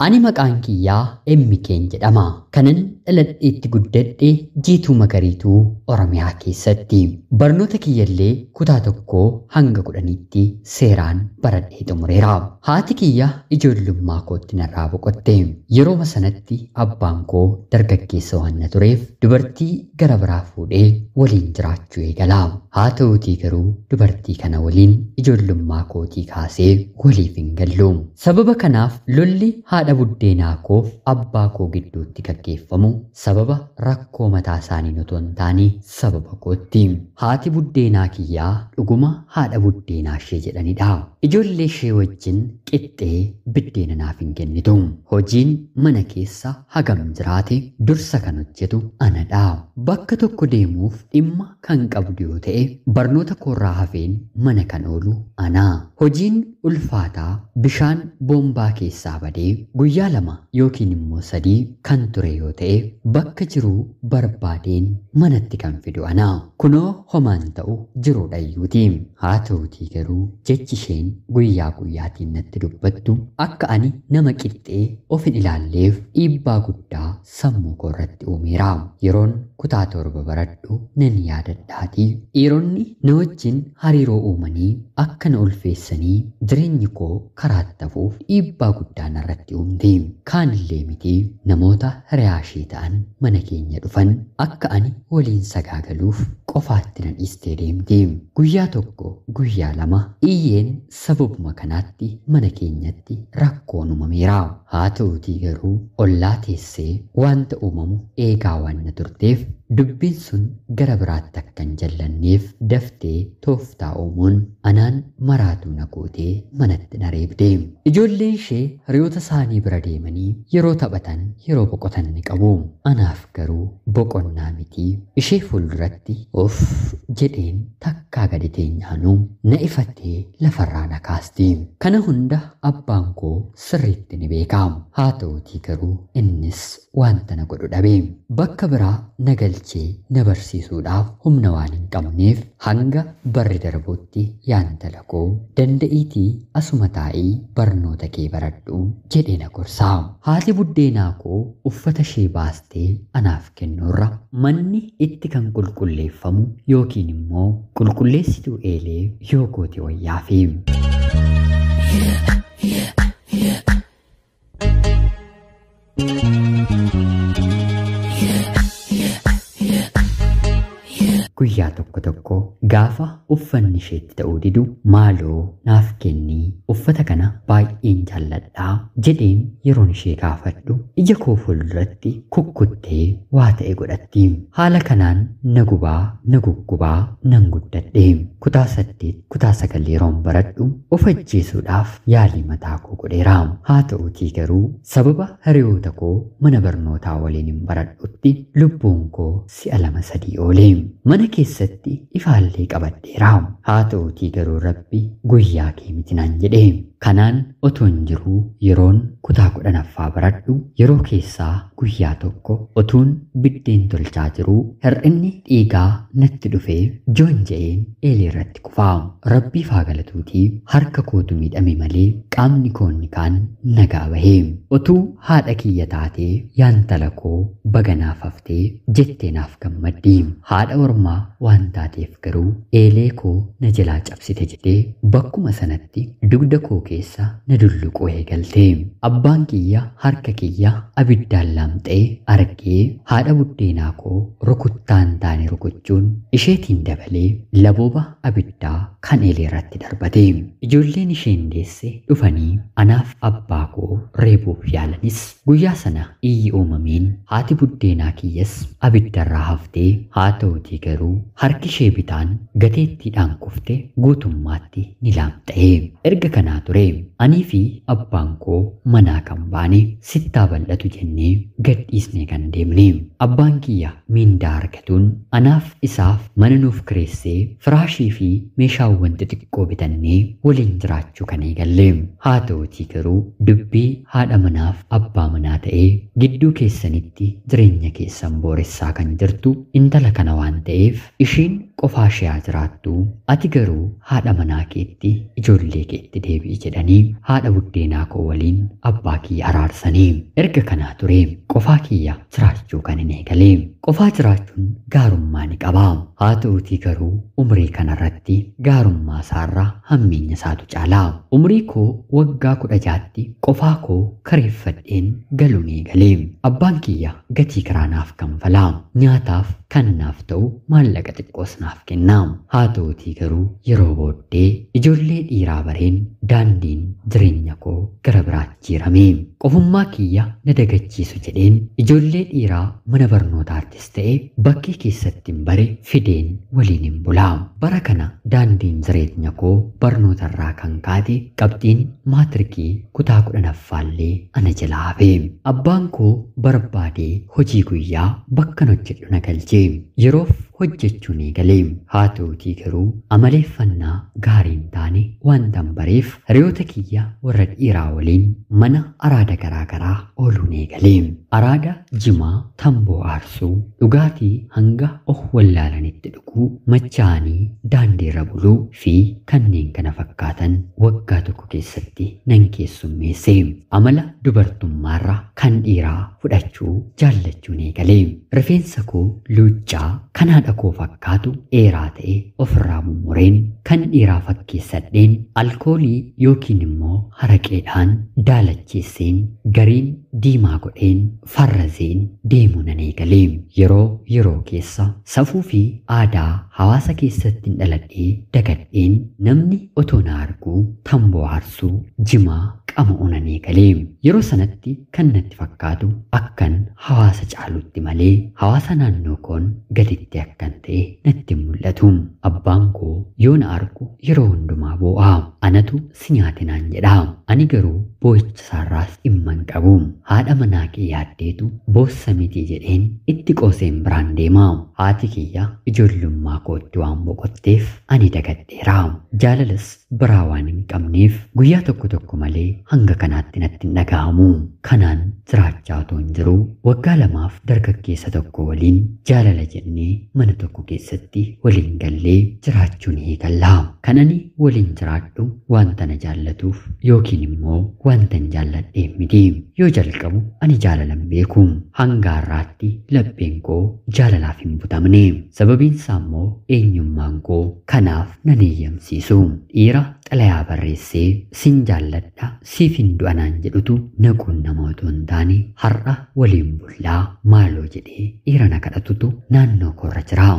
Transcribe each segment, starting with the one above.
Ani maqaan kiyyaa Emmikeen jedhama. Kanan dhaladheetti guddadhe Jiituu Magariituu Oromiyaa keessatti. Barnoota kiyyallee kutaa 1 hanga 10tti seeraan baradhee xumureera. Haati kiyya ijoollummaa kootti narraa boqotte. Yeroo sanatti abbaan koo dargaggeessa waan tureef dubartii gara biraa fuudhee waliin jiraachuu eegala. Haa ta'uutii garuu dubartii kana waliin ijoollummaa kootii kaasee waliif hin gallu. Sababa kanaaf lolli haadha buddeenaa koof abbaa koo gidduutti gaggeeffamu sababa rakkoo mataa isaanii otoo hin taane sababa kootti. Haati buddeenaa kiyyaa dhuguma haadha buddeenaa ishee jedhanidha. Ijoollee ishee wajjin qixxee biddeena naaf hin kennitu. Hojiin mana keessa hagam jiraate dursa kan hojjetu anadha. Bakka tokko deemuuf dhimma kan qabdu yoo ta'e barnoota koorraa hafeen mana kan oolu ana. Hojiin ulfaataa bishaan boombaa keessaa badee guyyaa 2 yookiin immoo 3 kan ture yoo ta'e bakka jiruu barbaadeen manatti kan fidu ana. Kunoo homaan ta'u jiruudha iyyuuti. Haa ta'uutii garuu jechi isheen guyyaa guyyaatiin natti dubbattu akka ani nama qixxee of hin ilaalleef dhiibbaa guddaa sammuu koo irratti uumeera. Yeroon kutaa 7 baradhu nan yaadadhaatii dhiironni na wajjin hariiroo uumanii akka na ulfeessanii jireenyi koo karaatti hafuuf dhiibbaa guddaa narratti uumte. Kaanillee miti namoota hiriyaa ishee ta'an mana keenya dhufan akka ani waliin sagaagaluuf qofaatti na dhiistee deemte. Guyyaa tokko guyyaa 2 iyyeen sababuma kanaatti mana keenyatti rakkoon uumameera. Haa ta'uutii garuu ollaa teessee wanta uumamu eegaa waan na turteef dubbiin sun gara biraatti akka hin jallanneef daftee tooftaa uumuun anaan maraatuu na gootee manatti na reebde. Ijoolleen ishee hiriyoota isaanii bira deemanii yeroo taphatan yeroo boqotan ni qabu. Anaaf garuu boqonnaa miti. Ishee fuulduratti of jedheen takkaa gadi teenyaanuu na ifattee lafarraa na kaasti. Kana hunda abbaan koo sirriitti ni beeka. Haa ta'uutii garuu innis wanta na godhu dhabe. Bakka biraa na galchee na barsiisuudhaaf humna waan hin qabneef hanga barri darbuutti yaantala koo danda'iitii asuma taa'ii barnoota kee baradhu jedhee na gorsaa. Haati buddeenaa koo uffata ishee baastee anaaf kennuurra manni itti kan qulqulleeffamu yookiin immoo qulqulleessituu eelee yoo goote wayyaafi. Guyyaa tokko gaafa uffanni isheetti ta'uu didu maaloo naaf kennii uffata kana baay'een jaalladhaa jedheen yeroon ishee gaafadhu ija koo fuulduratti kukkuttee waa ta'e godhatti. Haala kanaan na gubaa na guggubaa nan guddadhe. Kutaa 8 kutaa 9 yeroon baradhu of ajjeesuudhaaf yaalii mataa koo godheera. Haa ta'uutii garuu sababa hiriyoota koo mana barnootaa waliin hin baradhutti lubbuun koo si'a 2-3 oole. Mana keessatti ifaallee qabadheera. Haa ta'uutii garuu Rabbi guyyaa kee miti naan jedhe. Kanaan otoon jiruu yeroon kutaa 10ffaa baradhu yeroo keessaa guyyaa tokko otuun biddeen tolchaa jiruu hir'inni dhiigaa natti dhufee joon je'een eelee irratti kufaa. Rabbiif haa galatuutii harka kootu miidhame malee qaamni koonni kaan nagaa bahee. Otuu haadha kiyya taatee yaantala koo baganaaf haftee jettee naaf gammaddi. Haadha ormaa waan taateef garuu eelee koo na jalaa cabsite jedhee bakkuma sanatti dugda koo keessa na dulluquu eegalte. Abbaan kiyya harka kiyya abiddaan laamxee argee haadha buddeenaa koo rukuttaan taane rukuchuun isheetiin dabalee labooba abiddaa kan eelee irratti darbate. Ijoolleen isheen deesse dhufanii anaaf abbaa koo reebuuf yaalanis guyyaa sana iyyi uumameen haati buddeenaa kiyyas abiddarraa haftee. Haa ta'uutii garuu harki ishee bitaan gateettiidhaan kufte guutummaatti ni laamxa'e. Erga kanaa ture anii fi abbaan koo manaa kan baane sittaa bal'atu jennee gadhiisnee kan deemne. Abbaan kiyya miindaa argatuun anaaf isaaf mana nuuf kireessee firaashii fi meeshaawwan xixiqqoo bitannee waliin jiraachuu kan eegalle. Haa ta'uutii garuu dubbii haadha manaaf abbaa manaa ta'ee gidduu keessanitti jireenya keessan booressaa kan jirtu intala kana waan ta'eef ishiin qofaa ishee haa jiraattu ati garuu haadha manaa keetti ijoollee keetti deebi'i jedhanii haadha buddeenaa koo waliin abbaa kiyya araarsanii. Erga kanaa ture qofaa kiyya jiraachuu kan hin eegalee. Qofaa jiraachuun gaarummaa ni qaba. Haa ta'uutii garuu umrii kanarratti gaarummaa isaarraa hammeenya isaatu caala. Umrii koo waggaa 16tti qofaa koo kareeffadheen galuun eegalee. Abbaan kiyya gatii kiraa naaf kanfalaa. Nyaataaf kan naaf ta'u maallaqa xiqqoos naaf kennaa. Haa ta'uutii garuu yeroo booddee ijoollee dhiiraa bareen daandiin jireenya koo gara biraatti jijjiirame. Qofummaa kiyya na dagachiisu jedheen ijoollee dhiiraa mana barnootaattis ta'e bakkee keessatti hin bare fideen waliin hin bulaa. Bara kana daandiin jireenya koo barnootarraa kan kaate qabxiin maatirikii kutaa 10ffaallee ana jalaa hafe. Abbaan koo barbaadee hojii guyyaa bakka hojjedhu na galchee. Yeroof hojjechuun eegalee. Haa ta'uutii garuu amaleeffannaa gaarii hin taane wanta bareef hiriyoota kiyya warra dhiiraa waliin mana araada garaagaraa ooluun eegalee. Araada jimaa tamboo aarsuu dhugaatii hanga of wallaalanitti dhuguu machaanii daandiirra buluu fi kanneen kana fakkaatan waggaa tokko keessatti nan keessummeesse. Amala dubartummaarra kan dhiiraa fudhachuu jaallachuun eegalee. Rifeensa koo luuccaa kan haadha koo fakkaatu dheeraa ta'e ofirraa mummureen kan dhiiraa fakkeessadheen alkoolii yookiin immoo haraqeedhaan daalacheesseen gariin diimaa godheen farrazeen deemuu nan eegalee. Yeroo keessa safuu fi aadaa hawaasa keessatti dhaladhee dagadheen namni otoo na arguu tamboo aarsuu jimaa qama'uu nan eegalee. Yeroo sanatti kan natti fakkaatu akkan hawaasa caalutti malee hawaasa naannoo koon gaditti akkan ta'e natti mul'atu. Abbaan koo yoo na argu yeroo hundumaa boo'a. Anatu si nyaate naan jedha. Ani garuu boo'icha isaarraas dhimma hin qabu. Haadha manaa kee yaaddeetu boossa miti jedheen itti qooseen biraan deema. Haati kiyya ijoollummaa kootti waan boqotteef ani dagadheera. Jaalalas biraa waan hin qabneef guyyaa tokko malee hanga kanaatti natti hin dhaga'amu. Kanaan jiraachaa otoo hin jiru waggaa 2 dargaggeessa tokko waliin jaalala jennee mana tokko keessatti waliin gallee jiraachuun eegalla. Kan ani waliin jiraadhu wanta na jaallatuuf yookiin immoo wanta hin jaalladhee miti. Yoo jalqabu ani jaalalan beeku. Hanga har'aatti lapheen koo jaalalaaf hin butamne. Sababiin isaa immoo eenyummaan koo kanaaf nan eeyyamsiisu. Dhiira xalayaa barreessee sin jaalladha siif hin du'a naan jedhutu naquun nama otoo hin taane har'a waliin bullaa maaloo jedhee dhiira na kadhatutu naannoo koorra jira.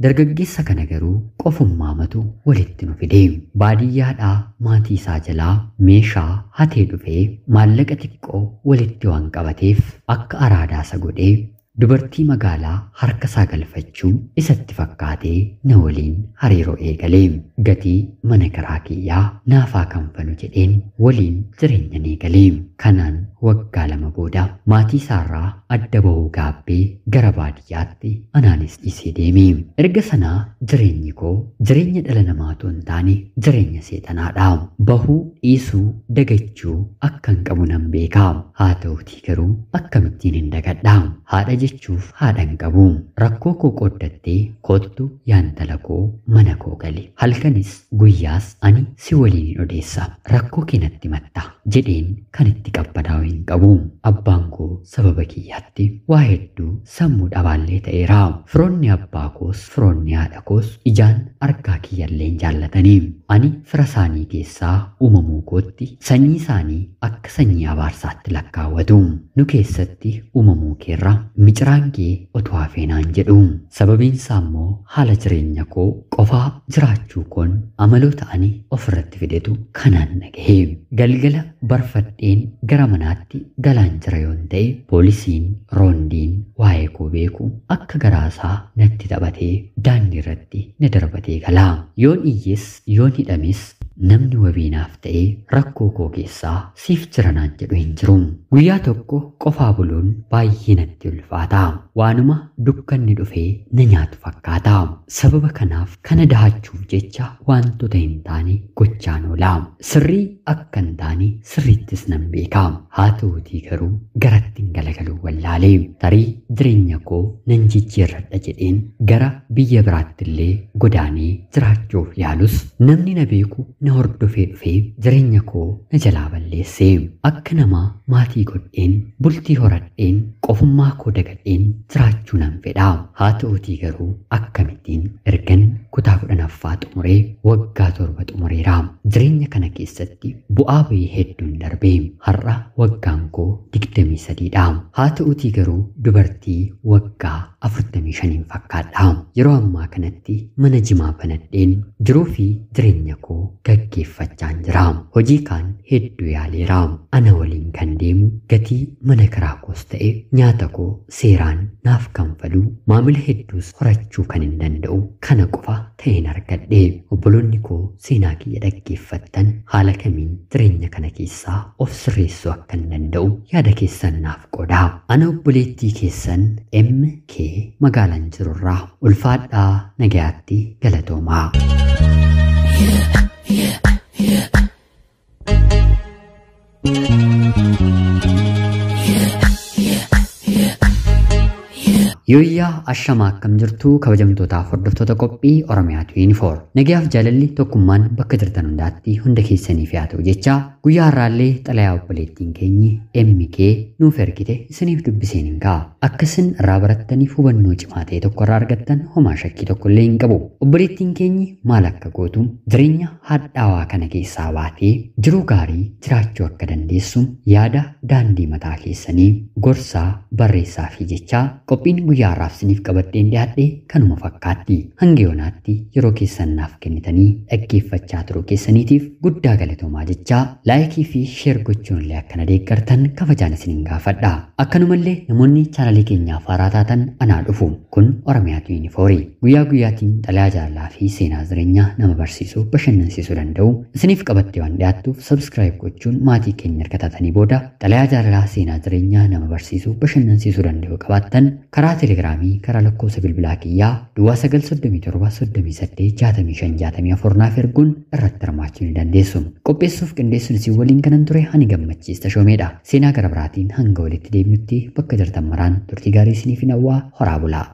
Dargaggeessa kana garuu qofummaamatu walitti nu fide. Baadiyyaadhaa maatii isaa jalaa meeshaa hatee dhufee maallaqa xiqqoo walitti waan qabateef akka araadaa isa godhee dubartii magaalaa harka isaa galfachuu isatti fakkaatee na waliin hariiroo eegalee. Gatii mana kiraa kiyyaa naafaa kanfalu jedheen waliin jireenya eegalee. Kanaan waggaa 2 booda maatii isaarraa adda bahuu gaabbee gara baadiyyaatti anaanis dhiisee deeme. Erga sanaa jireenyi koo jireenya dhala namaa otoo hin taane jireenya seexanaadha. Bahuu dhiisuu dagachuu akkan qabu nan beeka. Haa ta'uutii garuu akkamittiin hin dagadha. Haadha jechuuf haadha hin qabu. Rakkoo koo qooddattee kottu yaantala koo mana koo gali. Halkanis guyyaas ani si waliin odeessa. Rakkoo kee natti matta jedheen kan itti qabbanaa'u hin qabu. Abbaan koo sababa kiyyaatti waa hedduu sammuu dhabaallee ta'eera. Firoonni abbaa koos firoonni haadha koos ijaan argaa kiyyallee hin jaallatanii. Ani fira isaanii keessaa uumamuu kootti sanyii isaanii akka sanyii abaarsaatti lakkaawwatu. Nu keessatti uumamuu keerra miciraan kee otoo hafeenaan jedhu. Sababiin isaa immoo haala jireenya koo qofaa jiraachuu koon amaloota ani ofirratti fidetu kanaan nagahe. Galgala barfadheen gara manaatti galaan jira yoon ta'e poolisiin roondiin waa'ee koo beeku akka garaasaa natti taphatee daandii irratti na darbatee gala. Yoon iyyees yoon hidhames namni wabiinaaf ta'ee rakkoo koo keessaa siif jira naan jedhu hin jiru. Guyyaa tokko qofaa buluun baay'ee natti ulfaata. waanuma dukkanni dhufee na nyaatu fakkaata. Sababa kanaaf kana dahachuuf jecha wantoota hin taane gochaan oola. Sirrii akka hin taane sirriittis nan beeka. Haa ta'uutii garuu garatti hin galagaluu wallaalee tarii jireenya koo nan jijjiirradha jedheen gara biyya biraatti illee godaanee jiraachuuf yaalus namni na beeku na hordofee dhufee jireenya koo na jalaa balleesse. Akka namaa maatii godheen bultii horadheen qofummaa koo dagadheen jiraachuu nan fedha. Haa ta'uutii garuu akkamittiin ergan kutaa 10ffaa xumuree waggaa 7 xumureera. Jireenya kana keessatti bu'aa bahii hedduun darbee har'a waggaan koo 23dha. Haa ta'uutii garuu dubartii waggaa 45 fakkaadha. Yeroo ammaa kanatti mana jimaa banadheen jiruu fi jireenya koo gaggeeffachaan jira. Hojii kaan hedduu yaaleera. Ana waliin kan deemu gatii mana kiraa koos ta'e nyaata koo seeraan naaf kanfalu maamila hedduus horachuu kan hin danda'u kana qofa ta'een argadhe. Obboloonni koo seenaa kiyya dhaggeeffattan haala kamiin jireenya kana keessaa of sirreessuu akka hin danda'u yaada keessan naaf qooda. Ana obboleettii keessan MK magaalaan jirurraa ulfaadhaa nagayaatti galatoomaa. Yooyyaa ashamaa akkam jirtu kabajamtootaaf hordoftoota qophii Oromiyaa 24. Nagayaaf jaalalli tokkummaan bakka jirtan hundaatti hunda keessaniif haa ta'u jecha guyyaa har'aallee xalayaa obboleettiin keenyi MK nuuf ergite isiniif dubbiseen hin ga'a. Akka isin irraa barattaniif hubannoo cimaa ta'e tokko irraa argattan homaa shakkii tokko illee hin qabu. Obboleettiin keenyi maal akka gootu jireenya hadhaawaa kana keessaa baatee jiruu gaarii jiraachuu akka dandeessu yaada daandii mataa keessanii gorsaa barreessaa fi jechaa qophiin guyyaa har'aaf isiniif qabadheen dhiyaadhe kanuma fakkaatti. Hanga yoonaatti yeroo keessan naaf kennitanii dhaggeeffachaa turuu keessaniitiif guddaa galatoomaa jechaa laayikii fi sheer gochuun illee akkana deeggartan kabajaan isiniin gaafadha. Akkanumallee namoonni chaanalii keenyaaf haaraa taatan anaa dhufu kun Oromiyaa 24 guyyaa guyyaatiin xalayaa jaalalaa fi seenaa jireenyaa nama barsiisuu bashannansiisuu danda'u isiniif qabattee waan dhiyaattuuf subscribe gochuun maatii keenya erga taatanii booda xalayaa jaalalaa seenaa jireenyaa nama barsiisuu bashannansiisuu danda'u qabaattan karaa telegiraamii karaa lakkoofsa bilbilaa kiyyaa duwwaa 937 naaf erguun irratti hirmaachuu ni dandeessu. Qopheessuuf qindeessuun isin waliin kanan ture ani gammachiista shoomeedha. Seenaa gara biraatiin hanga walitti deebinutti bakka jirtan maraan turtii gaarii isiniif hawwaa horaa bulaa.